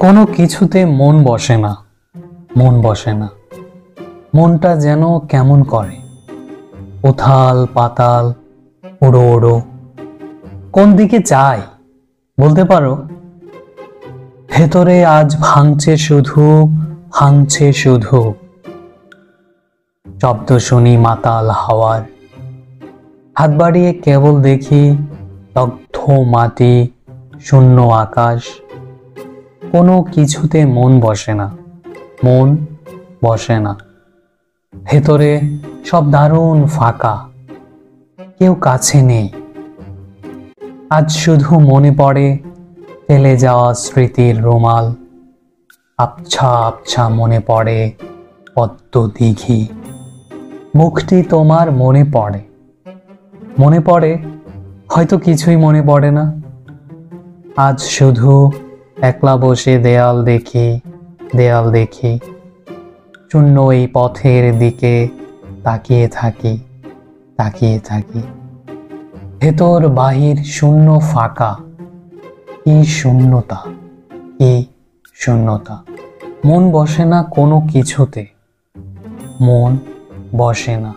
কোনো কিছুতে মন বসে না, মন বসে না। মনটা যেন কেমন করে, উথাল পাতাল, ওড়ো ওড়ো। কোন দিকে চাই বলতে পারো? ভেতরে আজ ভাঙছে শুধু, ভাঙছে শুধু। শব্দ শুনি মাতাল হাওয়ার, হাত বাড়িয়ে কেবল দেখি দগ্ধ মাটি, শূন্য আকাশ। কোনো কিছুতে মন বসে না, মন বসে না। ভেতরে সব দারুণ ফাঁকা, কেউ কাছে নেই। আজ শুধু মনে পড়ে ফেলে যাওয়া স্মৃতির রুমাল। আবছা আবছা মনে পড়ে পদ্ম দিঘি। মুখটি তোমার মনে পড়ে, মনে পড়ে হয়তো কিছুই মনে পড়ে না। আজ শুধু একলা বসে দেয়াল দেখি, দেয়াল দেখি। শূন্য এই পথের দিকে তাকিয়ে থাকি, তাকিয়ে থাকি। ভেতর বাহির শূন্য ফাঁকা, কি শূন্যতা, কি শূন্যতা। মন বসে না কোনো কিছুতে, মন বসে না।